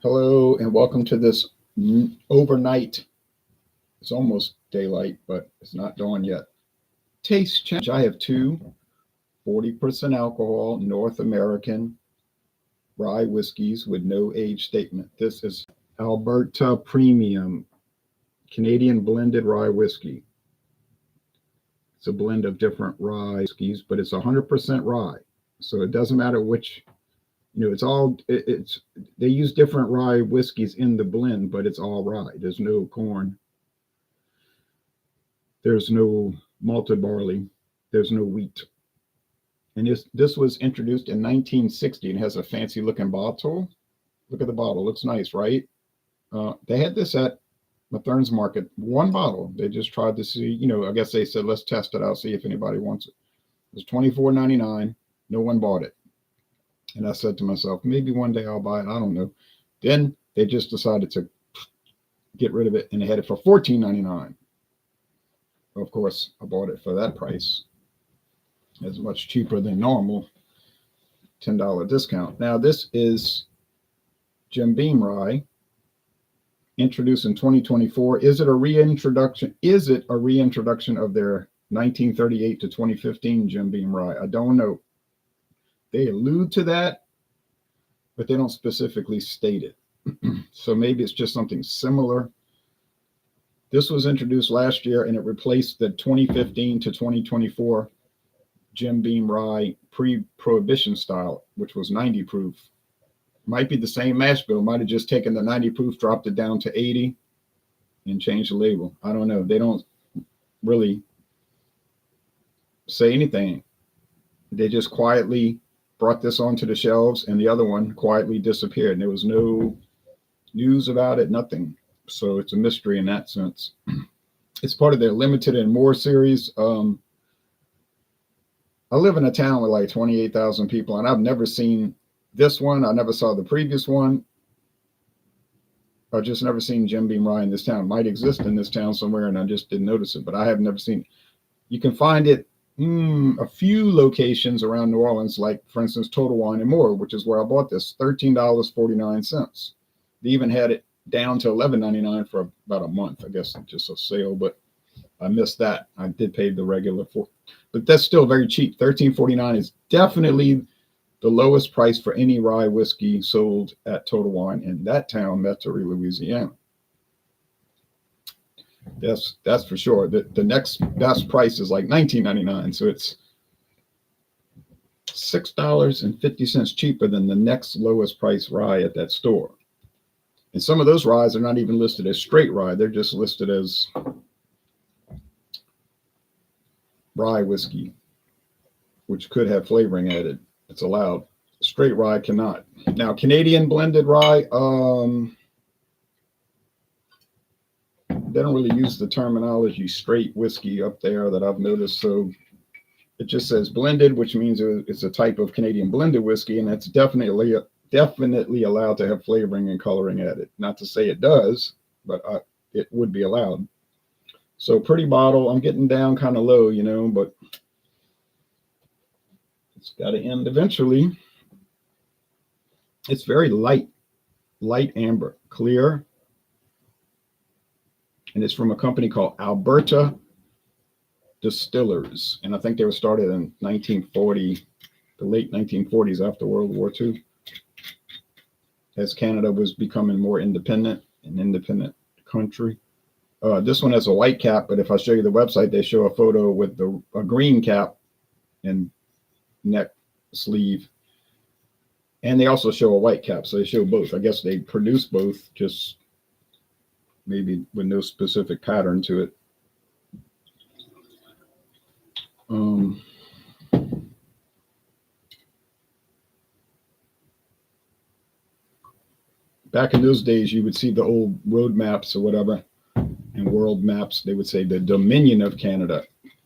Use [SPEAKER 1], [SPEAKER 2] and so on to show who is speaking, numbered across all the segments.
[SPEAKER 1] Hello and welcome to this overnight. It's almost daylight, but it's not dawn yet. Taste challenge. I have two 40% alcohol North American rye whiskeys with no age statement. This is Alberta Premium Canadian blended rye whiskey. It's a blend of different rye whiskeys, but it's 100% rye. So it doesn't matter which, it's they use different rye whiskeys in the blend, but it's all rye. There's no corn. There's no malted barley. There's no wheat. And this was introduced in 1960 and has a fancy looking bottle. Look at the bottle. Looks nice, right? They had this at Mathern's Market. One bottle. They just tried to see, I guess they said, let's test it out, see if anybody wants it. It was $24.99. No one bought it. And I said to myself, maybe one day I'll buy it. I don't know. Then they just decided to get rid of it, and they had it for $14.99. Of course, I bought it for that price. It's much cheaper than normal. $10 discount. Now, this is Beam Rye, introduced in 2024. Is it a reintroduction? Is it a reintroduction of their 1938 to 2015 Beam Rye? I don't know. They allude to that, but they don't specifically state it. So maybe it's just something similar. This was introduced last year, and it replaced the 2015 to 2024 Beam Rye pre-prohibition style, which was 90 proof. Might be the same mash bill. Might have just taken the 90 proof, dropped it down to 80, and changed the label. I don't know. They don't really say anything. They just quietly brought this onto the shelves, and the other one quietly disappeared. And there was no news about it, nothing. So it's a mystery in that sense. It's part of their limited and more series. I live in a town with like 28,000 people, and I've never seen this one. I never saw the previous one. I've just never seen Beam Rye in this town. It might exist in this town somewhere, and I just didn't notice it, but I have never seen it. You can find it a few locations around New Orleans, like, for instance, Total Wine and More, which is where I bought this, $13.49. They even had it down to $11.99 for about a month. I guess just a sale, but I missed that. I did pay the regular for, but that's still very cheap. $13.49 is definitely the lowest price for any rye whiskey sold at Total Wine in that town, Metairie, Louisiana. That's for sure. The next best price is like $19.99, so it's $6.50 cheaper than the next lowest price rye at that store. And some of those ryes are not even listed as straight rye. They're just listed as rye whiskey, which could have flavoring added. It's allowed. Straight rye cannot. Now, Canadian blended rye, they don't really use the terminology straight whiskey up there that I've noticed. So it just says blended, which means it's a type of Canadian blended whiskey, and it's definitely allowed to have flavoring and coloring added. Not to say it does, but it would be allowed. So pretty bottle. I'm getting down kind of low, but it's got to end eventually. It's very light amber, clear. And it's from a company called Alberta Distillers. And I think they were started in 1940, the late 1940s after World War II, as Canada was becoming more independent, an independent country. This one has a white cap, but if I show you the website, they show a photo with a green cap and neck sleeve. And they also show a white cap, so they show both. I guess they produce both, just maybe with no specific pattern to it. Back in those days, you would see the old road maps or whatever, and world maps, they would say the Dominion of Canada,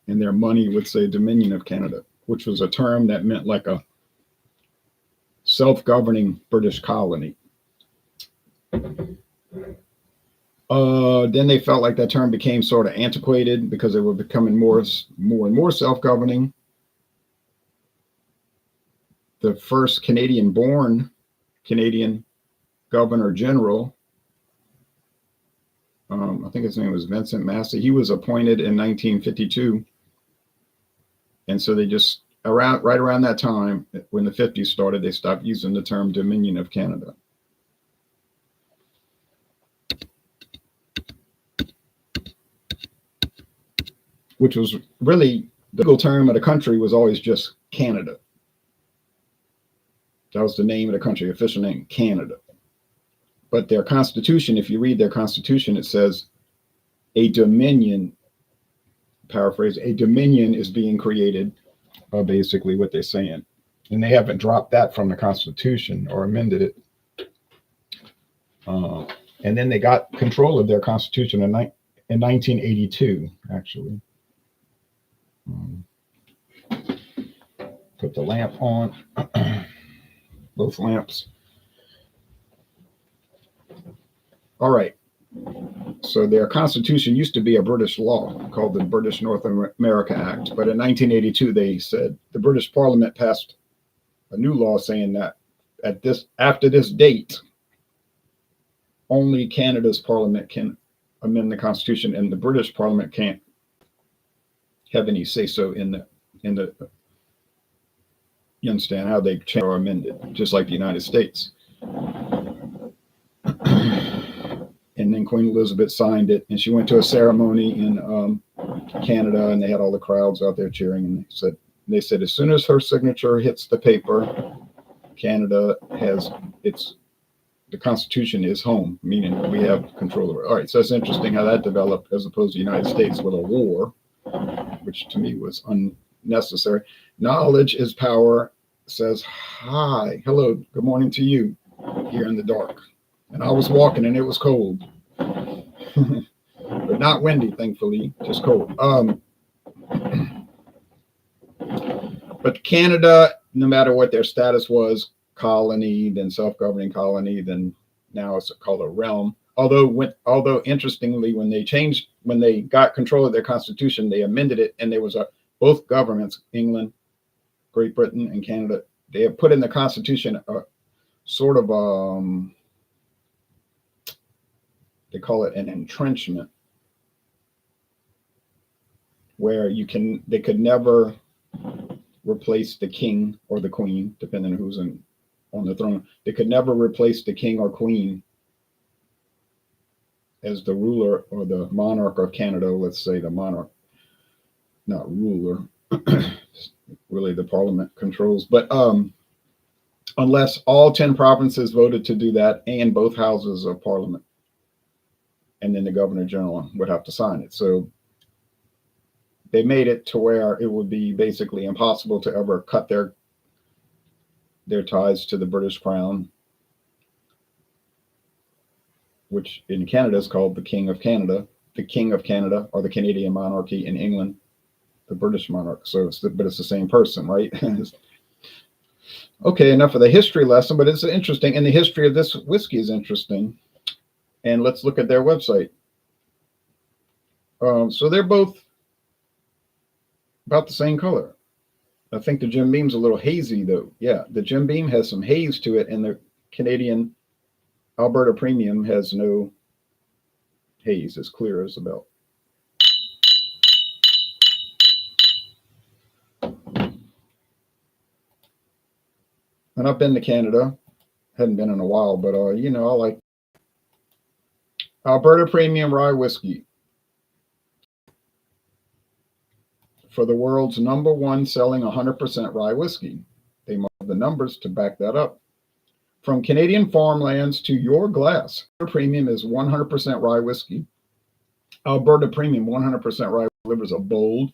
[SPEAKER 1] and their money would say Dominion of Canada, which was a term that meant like a self-governing British colony. Then they felt like that term became sort of antiquated because they were becoming more and more self-governing. The first Canadian-born Canadian governor general, I think his name was Vincent Massey. He was appointed in 1952. And so they just, right around that time, when the 50s started, they stopped using the term Dominion of Canada. Which was really, the legal term of the country was always just Canada. That was the name of the country, official name, Canada. But their constitution, if you read their constitution, it says a dominion, paraphrase, a dominion is being created, basically what they're saying. And they haven't dropped that from the constitution or amended it. And then they got control of their constitution in 1982, actually. Put the lamp on, both lamps. All right. So their constitution used to be a British law called the British North America Act. But in 1982, they said the British Parliament passed a new law saying that after this date, only Canada's Parliament can amend the Constitution, and the British Parliament can't have any say so in the. You understand how they change or amend it, just like the United States. And then Queen Elizabeth signed it, and she went to a ceremony in Canada, and they had all the crowds out there cheering. And they said as soon as her signature hits the paper, Canada has the Constitution is home, meaning we have control over it. All right, so it's interesting how that developed as opposed to the United States with a war, which to me was unnecessary. Knowledge is power says, hi, hello, good morning to you here in the dark. And I was walking and it was cold, but not windy, thankfully, just cold. But Canada, no matter what their status was, colony, then self-governing colony, then now it's called a realm. Although interestingly, when they got control of their constitution, they amended it, and there was both governments, England, Great Britain, and Canada, they have put in the constitution a sort of they call it an entrenchment, where they could never replace the king or the queen, depending on who's on the throne. They could never replace the king or queen as the ruler or the monarch of Canada. Let's say the monarch, not ruler, really the parliament controls. But unless all 10 provinces voted to do that, and both houses of parliament, and then the governor general would have to sign it. So they made it to where it would be basically impossible to ever cut their ties to the British crown, which in Canada is called the King of Canada, or the Canadian monarchy. In England, the British monarch. So but it's the same person, right? Okay, enough of the history lesson, but it's interesting, and the history of this whiskey is interesting. And let's look at their website. So they're both about the same color. I think the Jim Beam's a little hazy, though. Yeah, the Jim Beam has some haze to it, and the Canadian Alberta Premium has no haze, as clear as a bell. And I've been to Canada. Hadn't been in a while, but I like Alberta Premium Rye Whiskey. For the world's #1 selling 100% rye whiskey. They have the numbers to back that up. From Canadian farmlands to your glass, Alberta Premium is 100% rye whiskey. Alberta Premium 100% rye delivers a bold.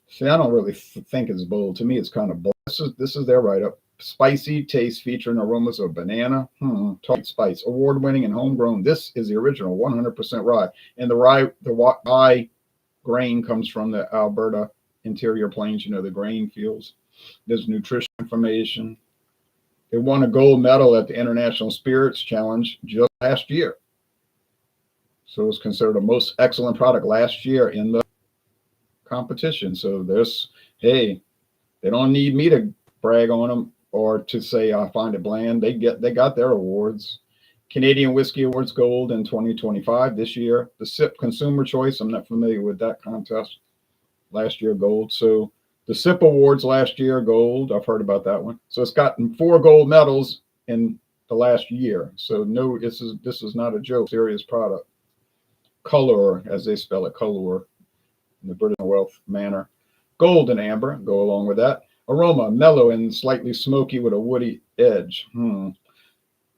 [SPEAKER 1] See, I don't really think it's bold. To me, it's kind of bold. This is their write-up. Spicy taste featuring aromas of banana, tart spice, award-winning and homegrown. This is the original 100% rye, and the rye grain comes from the Alberta interior plains, the grain fields. There's nutrition information. It won a gold medal at the International Spirits Challenge just last year. So it was considered a most excellent product last year in the competition. So they don't need me to brag on them or to say I find it bland. They got their awards. Canadian Whiskey Awards Gold in 2025 this year. The SIP Consumer Choice, I'm not familiar with that contest. Last year, gold. So the SIP Awards last year, gold. I've heard about that one. So it's gotten 4 gold medals in the last year. So no, this is not a joke. Serious product. Color, as they spell it, color, in the British Wealth manner. Gold and amber go along with that. Aroma, mellow and slightly smoky with a woody edge.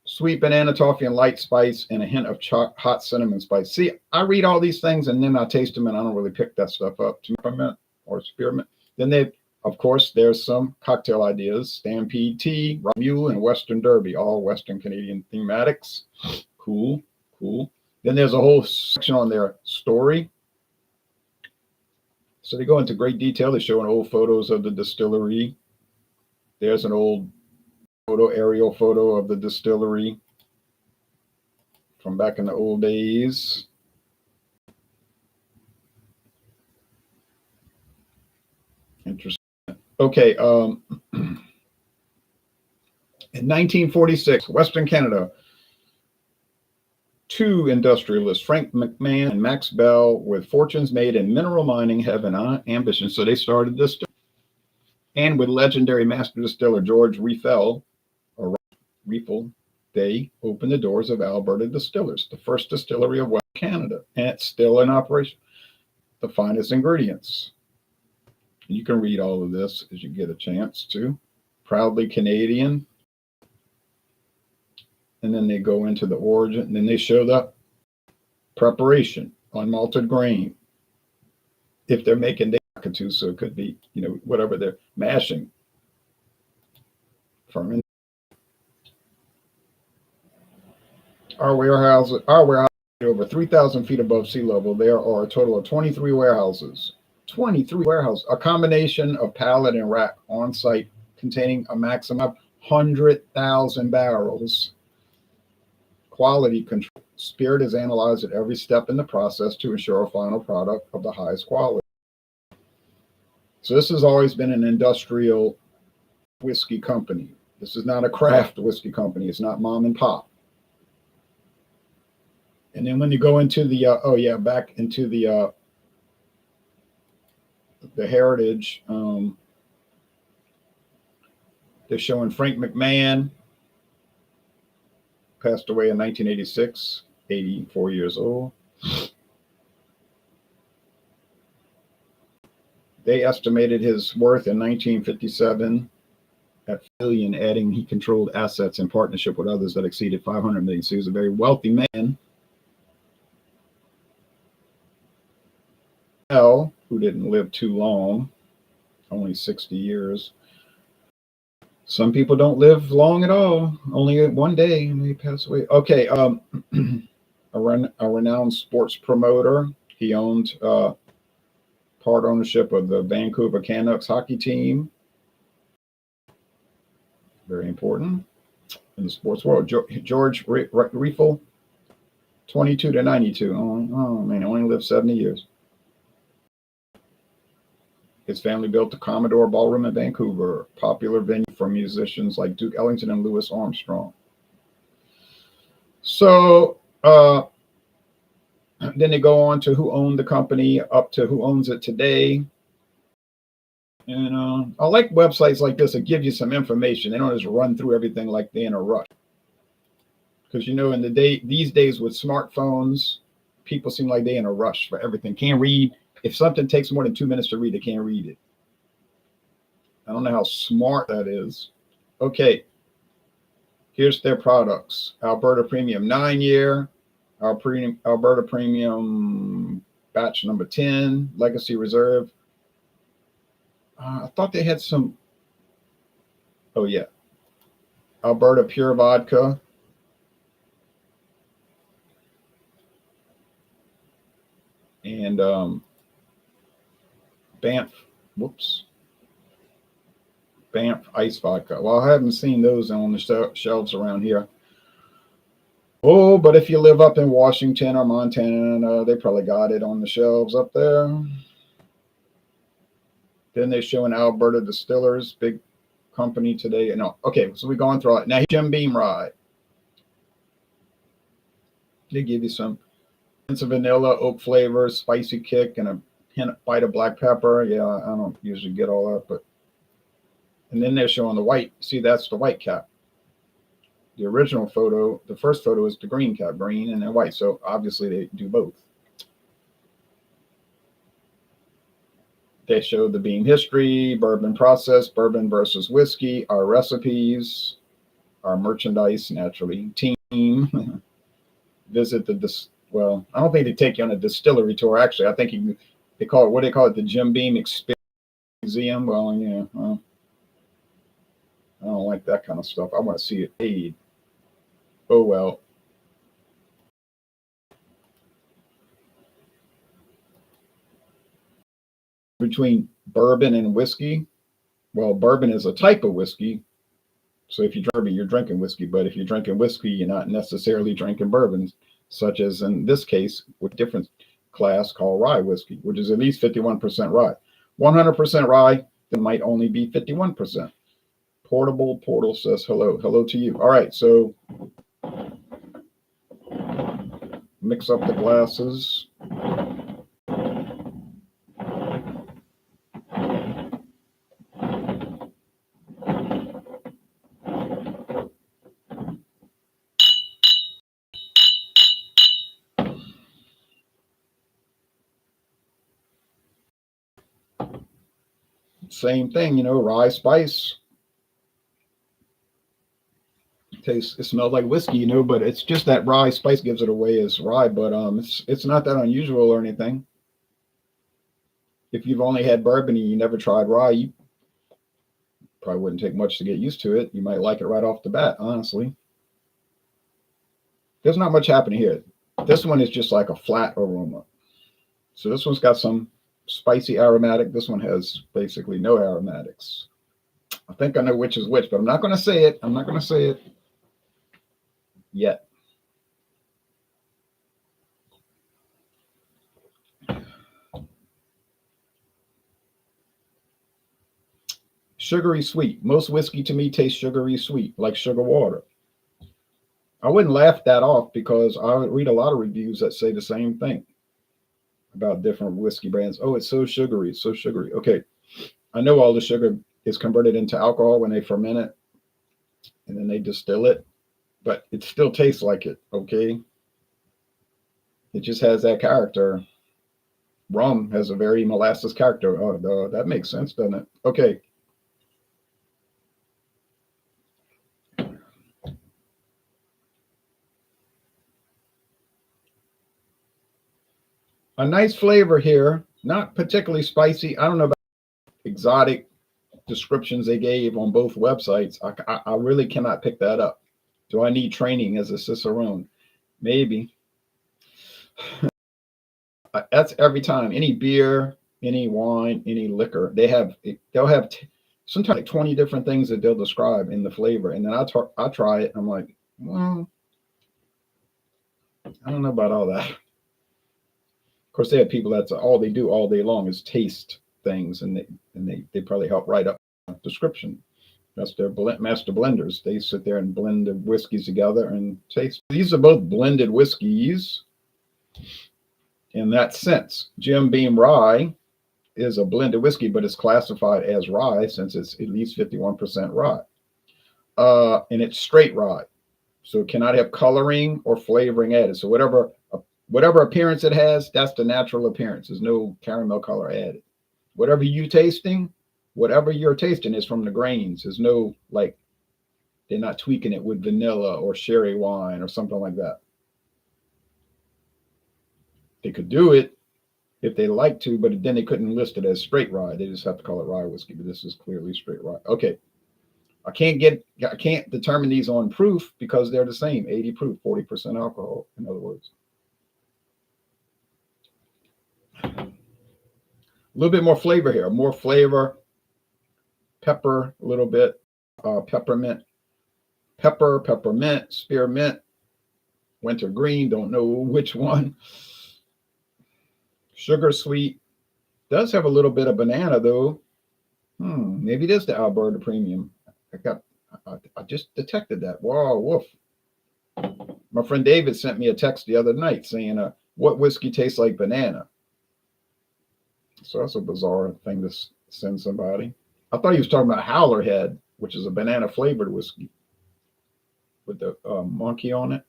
[SPEAKER 1] Sweet banana toffee and light spice and a hint of hot cinnamon spice. See, I read all these things and then I taste them and I don't really pick that stuff up. Peppermint or spearmint. Then of course, there's some cocktail ideas. Stampede Tea, Mule, and Western Derby, all Western Canadian thematics. Cool. Then there's a whole section on their story. So they go into great detail. They're showing old photos of the distillery. There's an old aerial photo of the distillery from back in the old days. Interesting. Okay. In 1946, Western Canada, 2 industrialists, Frank McMahon and Max Bell, with fortunes made in mineral mining, have an ambition. So they started this. And with legendary master distiller George Riefel, they opened the doors of Alberta Distillers, the first distillery of Western Canada. And it's still in operation. The finest ingredients. You can read all of this as you get a chance to. Proudly Canadian. And then they go into the origin. And then they show the preparation on malted grain. If they're making too, so it could be, whatever they're mashing. Ferment. Our warehouse over 3,000 feet above sea level. There are a total of 23 warehouses. 23 warehouses, a combination of pallet and rack on site, containing a maximum of 100,000 barrels. Quality control. Spirit is analyzed at every step in the process to ensure a final product of the highest quality. So this has always been an industrial whiskey company. This is not a craft whiskey company. It's not mom and pop. And then when you go into the, back into the heritage, they're showing Frank McMahon, passed away in 1986, 84 years old. They estimated his worth in 1957 at $1 billion, adding he controlled assets in partnership with others that exceeded $500 million. So he was a very wealthy man. Who didn't live too long, only 60 years. Some people don't live long at all, only one day, and they pass away. Okay, a renowned sports promoter. He owned part ownership of the Vancouver Canucks hockey team. Very important in the sports world. George Riefel, 22 to 92. Oh man, only lived 70 years. His family built the Commodore Ballroom in Vancouver, popular venue for musicians like Duke Ellington and Louis Armstrong. So then they go on to who owned the company, up to who owns it today. And I like websites like this that give you some information. They don't just run through everything like they're in a rush. Because in these days with smartphones, people seem like they're in a rush for everything. Can't read. If something takes more than 2 minutes to read, they can't read it. I don't know how smart that is. Okay. Here's their products. Alberta Premium 9-year. Alberta Premium batch number 10. Legacy Reserve. I thought they had some. Oh, yeah. Alberta Pure Vodka. And Banff Ice Vodka. Well, I haven't seen those on the shelves around here. Oh, but if you live up in Washington or Montana, they probably got it on the shelves up there. Then they're showing Alberta Distillers, big company today. No, okay, so we're going through it. Now, Beam Rye. They give you some hints of vanilla, oak flavor, spicy kick, and a bite of black pepper. Yeah, I don't usually get all that, but and then they're showing the white. See, that's the white cap. The original photo, the first photo is the green cap, green and then white. So obviously they do both. They show the beam history, bourbon process, bourbon versus whiskey, our recipes, our merchandise, naturally, team. Visit the well, I don't think they take you on a distillery tour. Actually, I think they call it, what do they call it, the Jim Beam Experience Museum. Well, yeah, well, I don't like that kind of stuff. I want to see it paid. Oh well. Between bourbon and whiskey, well, bourbon is a type of whiskey. So if you drink bourbon, you're drinking whiskey. But if you're drinking whiskey, you're not necessarily drinking bourbon, such as in this case with a different class called rye whiskey, which is at least 51% rye. 100% rye, that might only be 51%. Portal says hello. Hello to you. All right, so mix up the glasses. Same thing, rye spice. It smells like whiskey, but it's just that rye spice gives it away as rye, but it's not that unusual or anything. If you've only had bourbon and you never tried rye, you probably wouldn't take much to get used to it. You might like it right off the bat, honestly. There's not much happening here. This one is just like a flat aroma. So this one's got some spicy aromatic. This one has basically no aromatics. I think I know which is which, but I'm not going to say it. I'm not going to say it yet. Sugary sweet. Most whiskey to me tastes sugary sweet, like sugar water. I wouldn't laugh that off because I read a lot of reviews that say the same thing about different whiskey brands. Oh, it's so sugary. It's so sugary. Okay. I know all the sugar is converted into alcohol when they ferment it and then they distill it, but it still tastes like it. Okay. It just has that character. Rum has a very molasses character. Oh, that makes sense, doesn't it? Okay. A nice flavor here, not particularly spicy. I don't know about exotic descriptions they gave on both websites. I really cannot pick that up. Do I need training as a cicerone? Maybe. That's every time. Any beer, any wine, any liquor, they'll have sometimes like 20 different things that they'll describe in the flavor, and then I try it. And I'm like, well, I don't know about all that. Of course, they have people that's all they do all day long is taste things, and they probably help write up a description. That's their master blenders. They sit there and blend the whiskeys together and taste. These are both blended whiskeys in that sense. Jim Beam Rye is a blended whiskey, but it's classified as rye since it's at least 51% rye. And it's straight rye. So it cannot have coloring or flavoring added. So whatever appearance it has, that's the natural appearance. There's no caramel color added. Whatever you're tasting is from the grains. There's no, like, they're not tweaking it with vanilla or sherry wine or something like that. They could do it if they like to, but then they couldn't list it as straight rye. They just have to call it rye whiskey, but this is clearly straight rye. Okay. I can't determine these on proof because they're the same, 80 proof, 40% alcohol, in other words. A little bit more flavor here, more flavor, pepper, a little bit, peppermint, peppermint, spearmint, wintergreen, don't know which one. Sugar sweet, does have a little bit of banana though. Maybe it is the Alberta Premium. I just detected that. Wow, woof. My friend David sent me a text the other night saying, what whiskey tastes like banana? So that's a bizarre thing to send somebody. I thought he was talking about Howler Head, which is a banana flavored whiskey with the monkey on it.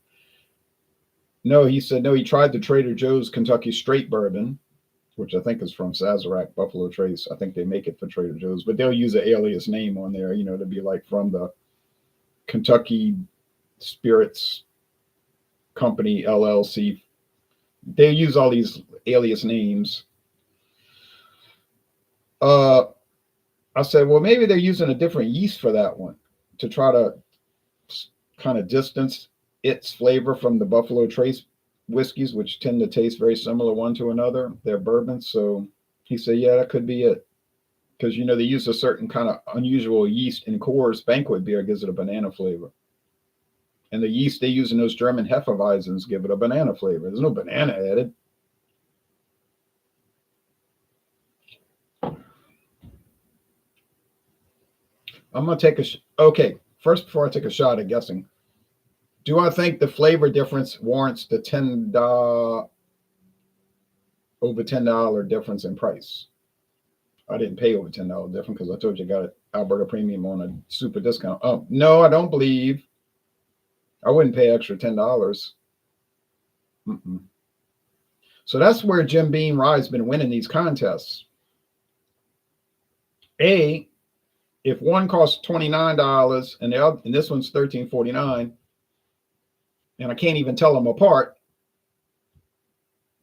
[SPEAKER 1] No, he said, no, he tried the Trader Joe's Kentucky Straight Bourbon, which I think is from Sazerac, Buffalo Trace. I think they make it for Trader Joe's, but they'll use an alias name on there, to be like from the Kentucky Spirits Company, LLC. They use all these alias names. I said, well, maybe they're using a different yeast for that one to try to kind of distance its flavor from the Buffalo Trace whiskeys, which tend to taste very similar one to another. They're bourbons. So he said, yeah, that could be it. Because, they use a certain kind of unusual yeast in Coors Banquet beer, gives it a banana flavor. And the yeast they use in those German Hefeweizens give it a banana flavor. There's no banana added. I'm going to take okay, first, before I take a shot at guessing, do I think the flavor difference warrants the over $10 difference in price? I didn't pay over $10 difference because I told you I got it Alberta Premium on a super discount. Oh, no, I don't believe. I wouldn't pay extra $10. So that's where Jim Beam Rye has been winning these contests. If one costs $29 and this one's $13.49, and I can't even tell them apart,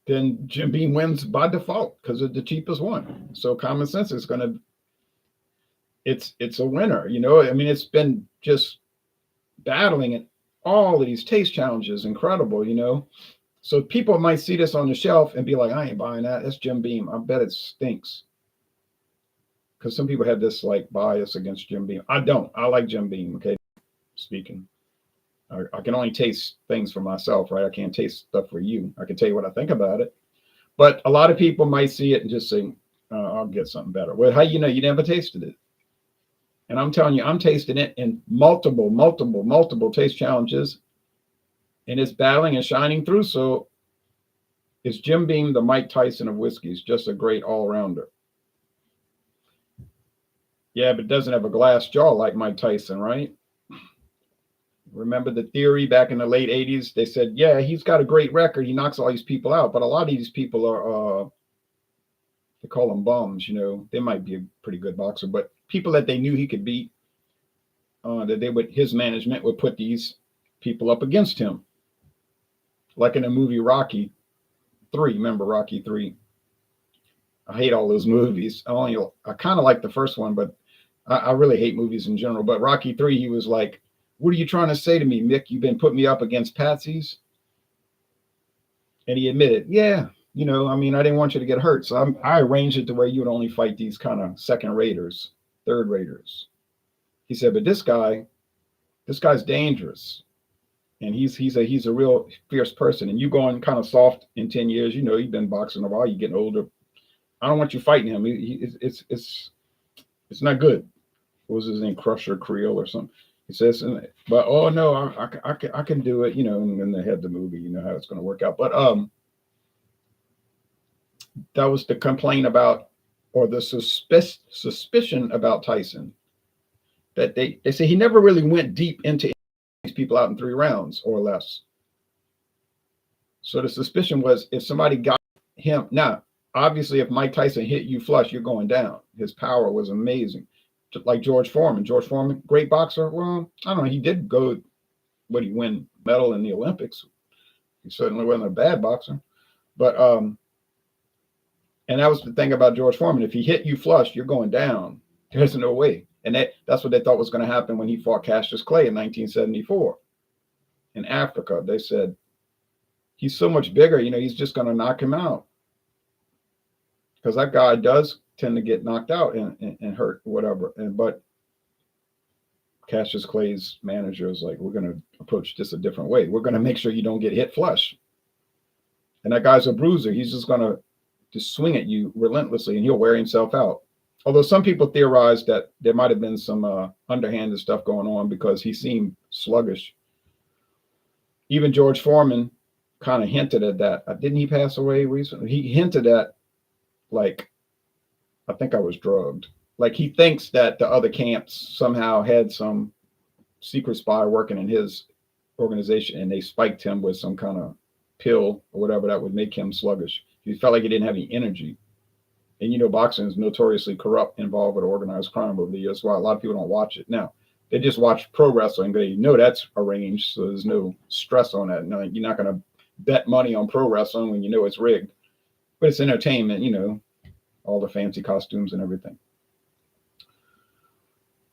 [SPEAKER 1] then Jim Beam wins by default because it's the cheapest one. So common sense is it's a winner. I mean, it's been just battling in all of these taste challenges, incredible. So people might see this on the shelf and be like, I ain't buying that. That's Jim Beam. I bet it stinks. Because some people have this like bias against Jim Beam. I don't. I like Jim Beam. Okay, speaking. I can only taste things for myself, right? I can't taste stuff for you. I can tell you what I think about it. But a lot of people might see it and just say, I'll get something better. Well, how you never tasted it? And I'm telling you, I'm tasting it in multiple taste challenges. And it's battling and shining through. So it's Jim Beam, the Mike Tyson of whiskeys, just a great all-rounder. Yeah, but it doesn't have a glass jaw like Mike Tyson, right? Remember the theory back in the late 80s? They said, yeah, he's got a great record. He knocks all these people out. But a lot of these people are, they call them bums, They might be a pretty good boxer, but people that they knew he could beat, his management would put these people up against him. Like in the movie Rocky 3. Remember Rocky 3? I hate all those movies. I kind of like the first one, but I really hate movies in general. But Rocky 3, he was like, what are you trying to say to me, Mick? You've been putting me up against patsies? And he admitted, yeah, I mean, I didn't want you to get hurt. So I arranged it to where you would only fight these kind of second raters, third raters. He said, but this guy's dangerous. And he's a real fierce person. And you going kind of soft in 10 years, you've been boxing a while, you're getting older. I don't want you fighting him. It's not good. What was his name? Crusher Creel or something. He says, but oh no, I can do it, and they had the movie, how it's going to work out. But that was the complaint about, or the suspicion about Tyson, that they say he never really went deep into these people out in 3 rounds or less. So the suspicion was if somebody got him. Now, obviously, if Mike Tyson hit you flush, you're going down. His power was amazing. Like George Foreman. George Foreman, great boxer. Well, I don't know. He did go, he win medal in the Olympics. He certainly wasn't a bad boxer. But, and that was the thing about George Foreman. If he hit you flush, you're going down. There's no way. And that's what they thought was going to happen when he fought Cassius Clay in 1974 in Africa. They said, he's so much bigger, he's just going to knock him out. Because that guy does tend to get knocked out and hurt, whatever. But Cassius Clay's manager is like, we're going to approach this a different way. We're going to make sure you don't get hit flush. And that guy's a bruiser. He's just going to just swing at you relentlessly, and he'll wear himself out. Although some people theorize that there might have been some underhanded stuff going on because he seemed sluggish. Even George Foreman kind of hinted at that. Didn't he pass away recently? He hinted at, like, I think I was drugged. Like, he thinks that the other camps somehow had some secret spy working in his organization, and they spiked him with some kind of pill or whatever that would make him sluggish. He felt like he didn't have any energy. And boxing is notoriously corrupt, involved with organized crime over the years. That's why a lot of people don't watch it now. They just watch pro wrestling. They know that's arranged, so there's no stress on that. No, you're not going to bet money on pro wrestling when you know it's rigged. But it's entertainment, all the fancy costumes and everything.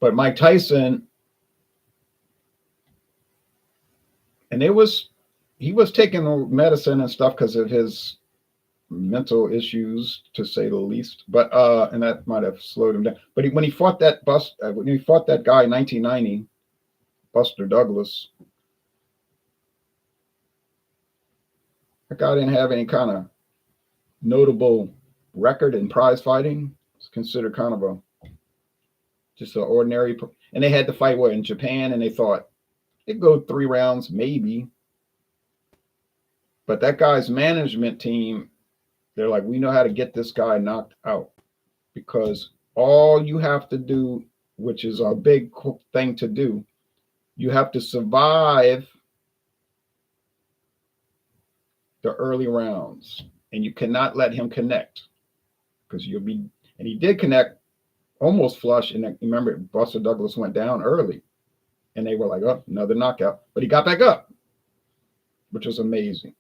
[SPEAKER 1] But Mike Tyson, and he was taking medicine and stuff because of his mental issues, to say the least. But and that might have slowed him down. But when he fought that guy in 1990, Buster Douglas, that guy didn't have any kind of notable record in prize fighting. It's considered kind of just an ordinary. And they had to fight in Japan, and they thought it'd go 3 rounds maybe. But that guy's management team, they're like, we know how to get this guy knocked out, because all you have to do, which is a big thing to do, you have to survive the early rounds, and you cannot let him connect, because you'll be. And he did connect almost flush, and remember, Buster Douglas went down early, and they were like, oh, another knockout, but he got back up, which was amazing.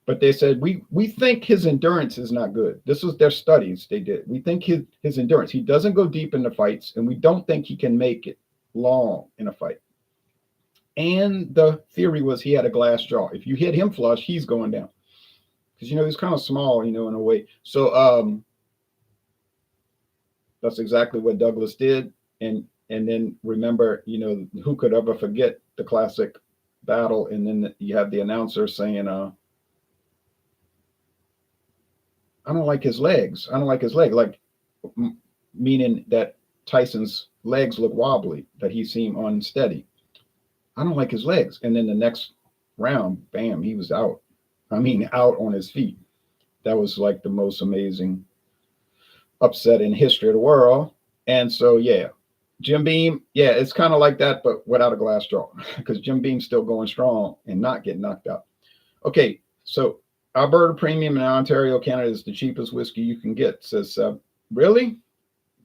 [SPEAKER 1] But they said, we think his endurance is not good. This was their studies they did. We think his endurance, he doesn't go deep into fights, and we don't think he can make it long in a fight. And the theory was he had a glass jaw. If you hit him flush, he's going down. Because, he's kind of small, in a way. So that's exactly what Douglas did. And then remember, who could ever forget the classic battle? And then you have the announcer saying, I don't like his legs. I don't like his leg. Like, meaning that Tyson's legs look wobbly, that he seemed unsteady. I don't like his legs. And then the next round, bam, he was out. Out on his feet. That was like the most amazing upset in history of the world. And so, yeah, Jim Beam, yeah, it's kind of like that, but without a glass jaw, because Jim Beam's still going strong and not getting knocked out. Okay, so Alberta Premium in Ontario, Canada is the cheapest whiskey you can get, says really?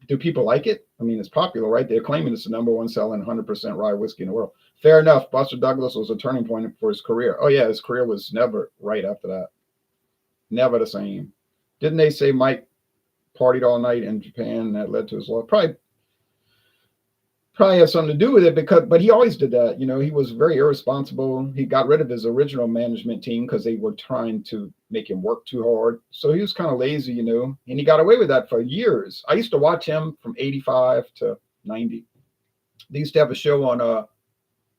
[SPEAKER 1] Do people like it? It's popular, right? They're claiming it's the #1 selling 100% rye whiskey in the world. Fair enough. Buster Douglas was a turning point for his career. Oh, yeah, his career was never right after that. Never the same. Didn't they say Mike partied all night in Japan and that led to his loss? Probably has something to do with it, but he always did that. He was very irresponsible. He got rid of his original management team because they were trying to make him work too hard. So he was kind of lazy, and he got away with that for years. I used to watch him from 85 to 90. They used to have a show on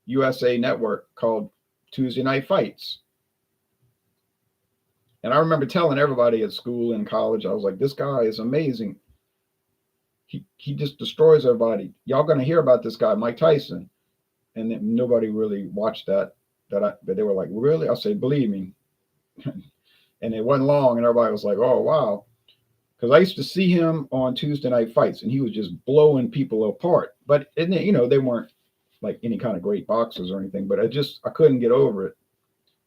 [SPEAKER 1] USA Network called Tuesday Night Fights. And I remember telling everybody at school and college, I was like, this guy is amazing. He just destroys everybody. Y'all going to hear about this guy, Mike Tyson. And then nobody really watched that. But they were like, really? I'll say, believe me. And it wasn't long, and everybody was like, oh, wow. Because I used to see him on Tuesday Night Fights, and he was just blowing people apart. But, they weren't like any kind of great boxers or anything. But I couldn't get over it.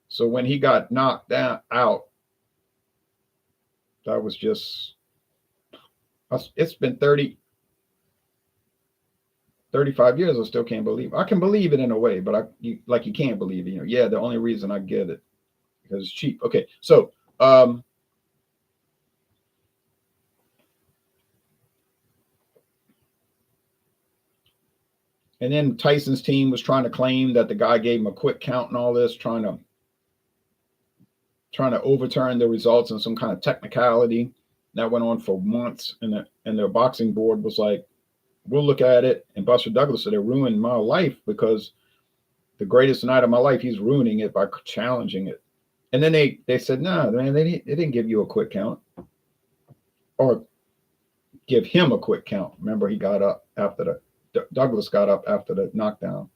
[SPEAKER 1] So when he got knocked out, that was just... It's been 35 years. I still can't believe it. I can believe it in a way, but you can't believe it. Yeah, the only reason I get it because it's cheap. Okay, so and then Tyson's team was trying to claim that the guy gave him a quick count and all this, trying to overturn the results in some kind of technicality. That went on for months, and their boxing board was like, we'll look at it. And Buster Douglas said, it ruined my life because the greatest night of my life, he's ruining it by challenging it. And then they said, no, man, they didn't give you a quick count or give him a quick count. Remember, he got up after Douglas got up after the knockdown.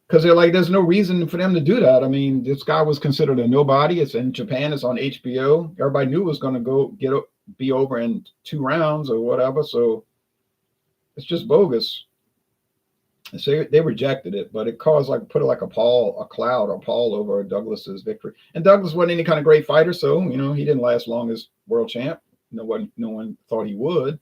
[SPEAKER 1] because they're like, there's no reason for them to do that. I mean, this guy was considered a nobody. It's in Japan. It's on HBO. Everybody knew it was going to be over in 2 rounds or whatever. So it's just bogus. So they rejected it, but it caused put like a cloud or pall over Douglas's victory. And Douglas wasn't any kind of great fighter, so he didn't last long as world champ. No one thought he would.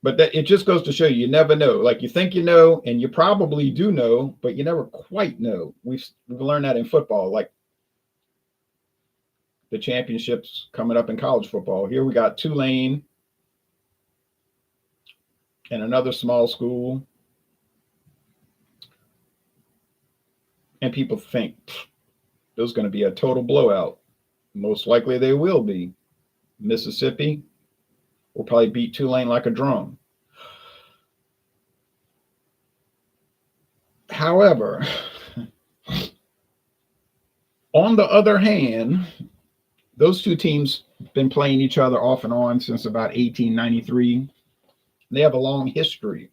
[SPEAKER 1] But that it just goes to show you never know. Like you think you know, and you probably do know, but you never quite know. We've learned that in football, like the championships coming up in college football. Here we got Tulane and another small school. And people think there's going to be a total blowout. Most likely they will be. Mississippi will probably beat Tulane like a drum. However, on the other hand, those two teams been playing each other off and on since about 1893. They have a long history.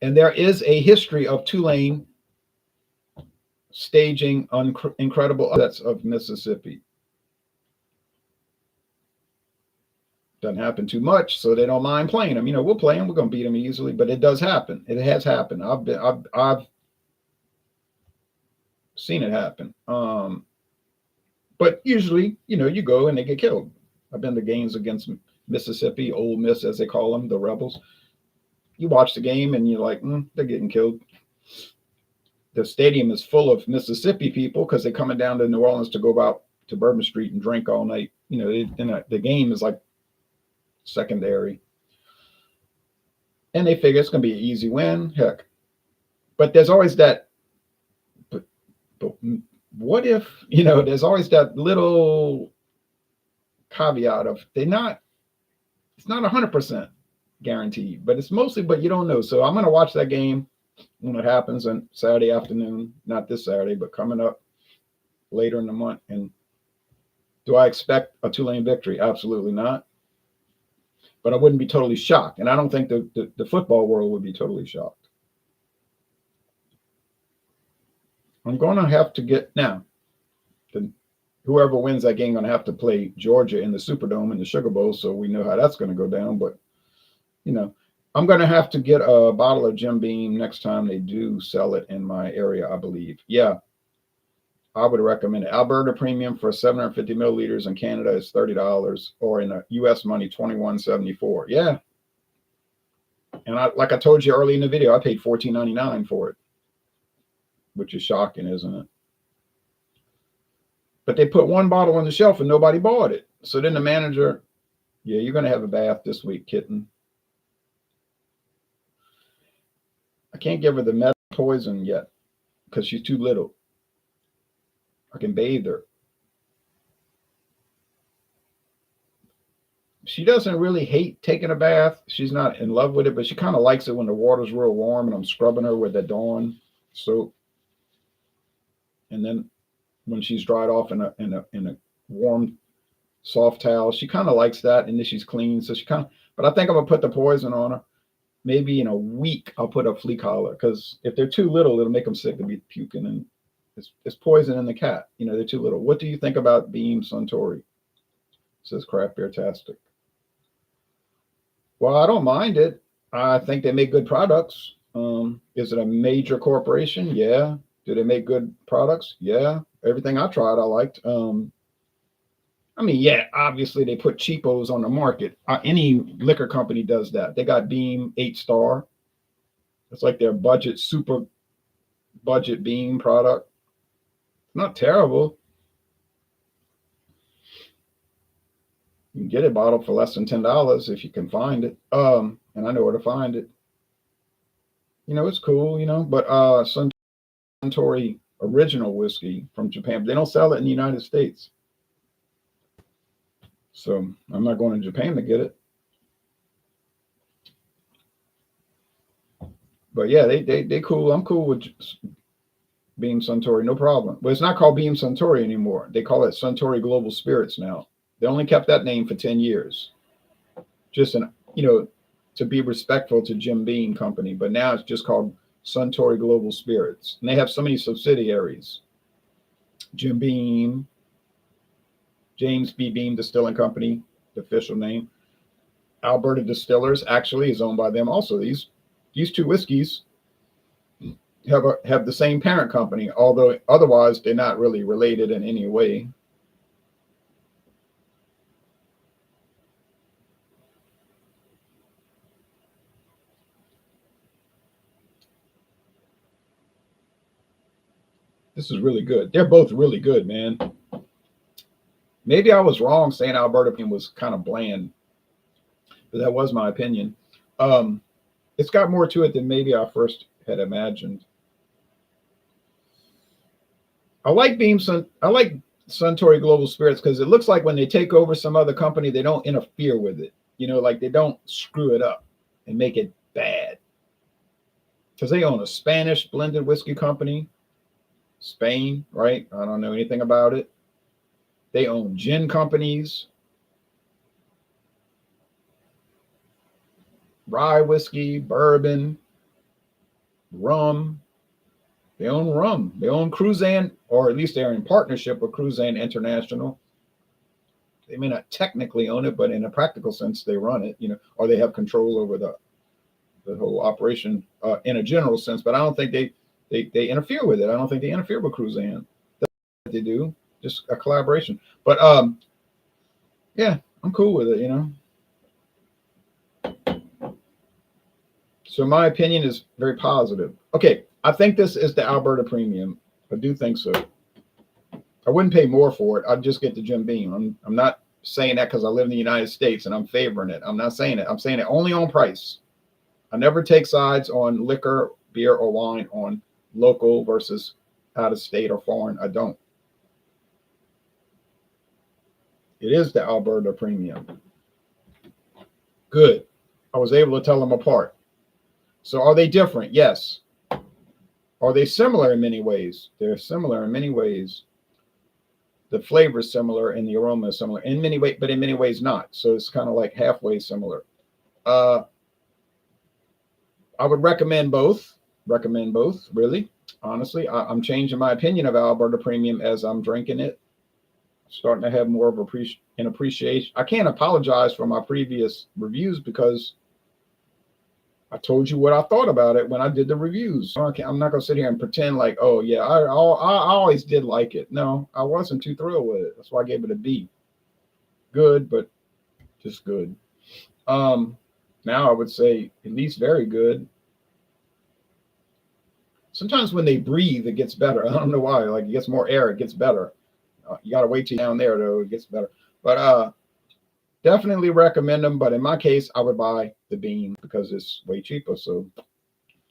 [SPEAKER 1] And there is a history of Tulane staging incredible upsets of Mississippi. Doesn't happen too much, so they don't mind playing them. We'll play them. We're going to beat them easily, but it does happen. It has happened. I've seen it happen. But usually, you go and they get killed. I've been to games against Mississippi, Ole Miss, as they call them, the Rebels. You watch the game and you're like, they're getting killed. The stadium is full of Mississippi people because they're coming down to New Orleans to go out to Bourbon Street and drink all night. The game is like secondary. And they figure it's going to be an easy win. Heck. But there's always that, but what if, there's always that little caveat of it's not 100% guaranteed, but it's mostly, but you don't know. So I'm going to watch that game when it happens on Saturday afternoon, not this Saturday, but coming up later in the month. And do I expect a Tulane victory? Absolutely not. But I wouldn't be totally shocked. And I don't think the football world would be totally shocked. I'm going to have to get now. Whoever wins that game going to have to play Georgia in the Superdome in the Sugar Bowl, so we know how that's going to go down. But I'm going to have to get a bottle of Jim Beam next time they do sell it in my area, I believe. Yeah, I would recommend it. Alberta Premium for 750 milliliters in Canada is $30, or in U.S. money, $21.74. Yeah. And like I told you early in the video, I paid $14.99 for it, which is shocking, isn't it? But they put one bottle on the shelf and nobody bought it. So then the manager, yeah, you're going to have a bath this week, kitten. I can't give her the meth poison yet because she's too little. I can bathe her. She doesn't really hate taking a bath. She's not in love with it, but she kind of likes it when the water's real warm and I'm scrubbing her with the Dawn soap. And then when she's dried off in a warm, soft towel, she kind of likes that, and then she's clean. So but I think I'm gonna put the poison on her. Maybe in a week I'll put a flea collar, because if they're too little, it'll make them sick to be puking, and it's poison in the cat. They're too little. What do you think about Beam Suntory? Says Craft Beer Tastic. Well, I don't mind it. I think they make good products. Is it a major corporation? Yeah. Do they make good products? Yeah. Everything I tried, I liked. Yeah, obviously they put cheapos on the market. Any liquor company does that. They got Beam 8-star. It's like their super budget Beam product. Not terrible. You can get a bottle for less than $10 if you can find it. And I know where to find it. It's cool, but Suntory original whiskey from Japan. They don't sell it in the United States. So I'm not going to Japan to get it. But yeah, they cool. I'm cool with Beam Suntory, no problem. But it's not called Beam Suntory anymore. They call it Suntory Global Spirits now. They only kept that name for 10 years. Just to be respectful to Jim Beam Company, but now it's just called Suntory Global Spirits. And they have so many subsidiaries. Jim Beam, James B. Beam Distilling Company, the official name. Alberta Distillers actually is owned by them also. These two whiskeys have the same parent company, although otherwise they're not really related in any way. This is really good. They're both really good, man. Maybe I was wrong saying Alberta Premium was kind of bland, but that was my opinion. It's got more to it than maybe I first had imagined. I like Suntory Global Spirits because it looks like when they take over some other company, they don't interfere with it. You know, like they don't screw it up and make it bad. Because they own a Spanish blended whiskey company, Spain, right? I don't know anything about it. They own gin companies, rye whiskey, bourbon, rum. They own rum. They own Cruzan, or at least they're in partnership with Cruzan International. They may not technically own it, but in a practical sense, they run it, you know, or they have control over the whole operation in a general sense. But I don't think they interfere with it. I don't think they interfere with Cruzan. They do, just a collaboration. But yeah, I'm cool with it, you know. So my opinion is very positive. Okay, I think this is the Alberta Premium. I do think so. I wouldn't pay more for it. I'd just get the Jim Beam. I'm not saying that because I live in the United States and I'm favoring it. I'm not saying it. I'm saying it only on price. I never take sides on liquor, beer, or wine on local versus out of state or foreign. I don't. It is the Alberta Premium. Good. I was able to tell them apart. So are they different? Yes. Are they similar in many ways? They're similar in many ways. The flavor is similar and the aroma is similar in many ways, but in many ways not. So it's kind of like halfway similar. I would recommend both. Recommend both, really. Honestly, I'm changing my opinion of Alberta Premium as I'm drinking it. Starting to have more of an appreciation. I can't apologize for my previous reviews because I told you what I thought about it when I did the reviews. I'm not going to sit here and pretend like, oh, yeah, I always did like it. No, I wasn't too thrilled with it. That's why I gave it a B. Good, but just good. Now I would say at least very good. Sometimes when they breathe, it gets better. I don't know why. Like it gets more air, it gets better. You got to wait till down there, though. It gets better. But definitely recommend them. But in my case, I would buy the Beam because it's way cheaper. So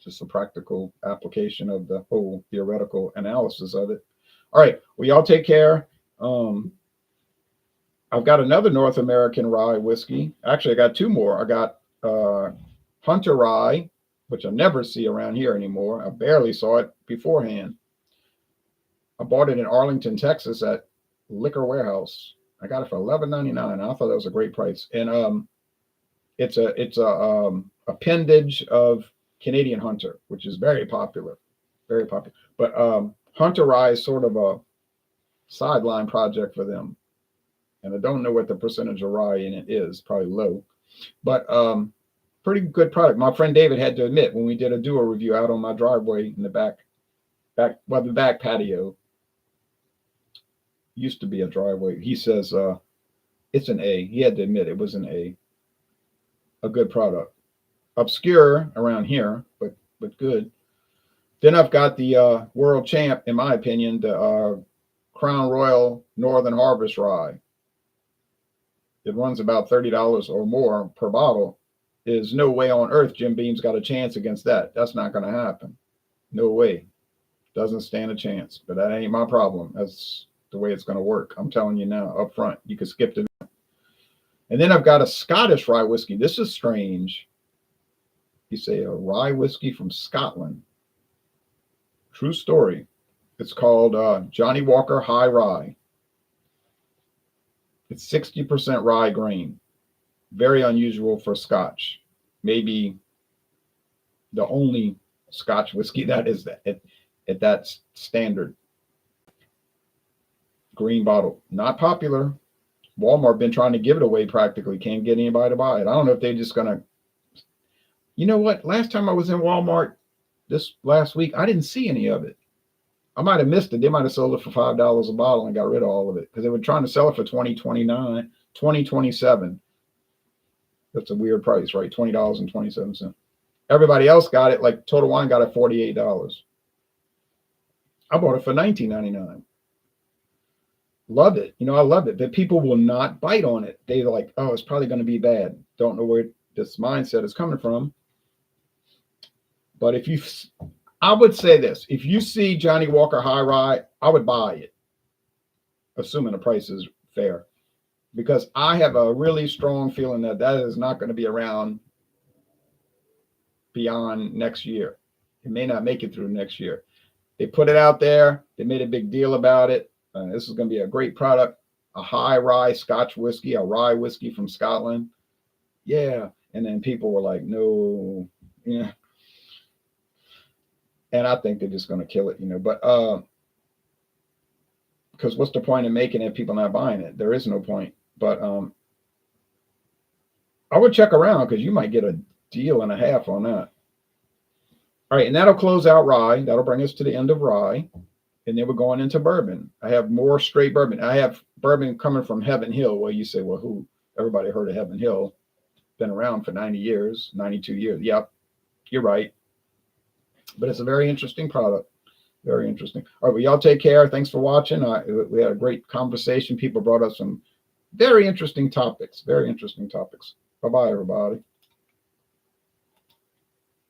[SPEAKER 1] just a practical application of the whole theoretical analysis of it. All right. Well, y'all take care. I've got another North American rye whiskey. Actually, I got two more. I got Hunter Rye, which I never see around here anymore. I barely saw it beforehand. I bought it in Arlington, Texas at Liquor Warehouse. I got it for $11.99. I thought that was a great price. And it's a appendage of Canadian Hunter, which is very popular, very popular. But Hunter Rye is sort of a sideline project for them. And I don't know what the percentage of rye in it is, probably low. But pretty good product. My friend David had to admit when we did a duo review out on my driveway in the back patio. Used to be a driveway. He says it's an A. He had to admit it was an A. A good product. Obscure around here, but good. Then I've got the world champ, in my opinion, the Crown Royal Northern Harvest Rye. It runs about $30 or more per bottle. There's no way on earth Jim Beam's got a chance against that. That's not going to happen. No way. Doesn't stand a chance. But that ain't my problem. That's the way it's going to work. I'm telling you now up front. You can skip to that. And then I've got a Scottish rye whiskey. This is strange. You say a rye whiskey from Scotland. True story. It's called Johnny Walker High Rye. It's 60% rye grain. Very unusual for Scotch. maybe the only Scotch whiskey that is that at that standard. Green bottle, not popular. Walmart been trying to give it away practically. Can't get anybody to buy it. I don't know if they're just gonna. You know what? Last time I was in Walmart this last week, I didn't see any of it. I might have missed it. They might have sold it for $5 a bottle and got rid of all of it because they were trying to sell it for $20.29, $20.27. That's a weird price, right? $20.27. Everybody else got it. Like Total Wine got it $48. I bought it for $19.99. Love it. You know, I love it. But people will not bite on it. They're like, oh, it's probably going to be bad. Don't know where this mindset is coming from. But I would say this. If you see Johnny Walker High Rye, I would buy it, assuming the price is fair. Because I have a really strong feeling that is not going to be around beyond next year. It may not make it through next year. They put it out there. They made a big deal about it. This is going to be a great product, a high rye Scotch whiskey, a rye whiskey from Scotland. Yeah. And then people were like, no, yeah. And I think they're just going to kill it, you know, but because what's the point of making it if people not buying it? There is no point. But I would check around because you might get a deal and a half on that. All right. And that'll close out rye. That'll bring us to the end of rye. And then we're going into bourbon. I have more straight bourbon. I have bourbon coming from Heaven Hill, where you say, well, who? Everybody heard of Heaven Hill. Been around for 90 years, 92 years. Yep, you're right. But it's a very interesting product. Very interesting. All right, well, y'all take care. Thanks for watching. We had a great conversation. People brought up some very interesting topics. Very interesting topics. Bye-bye, everybody.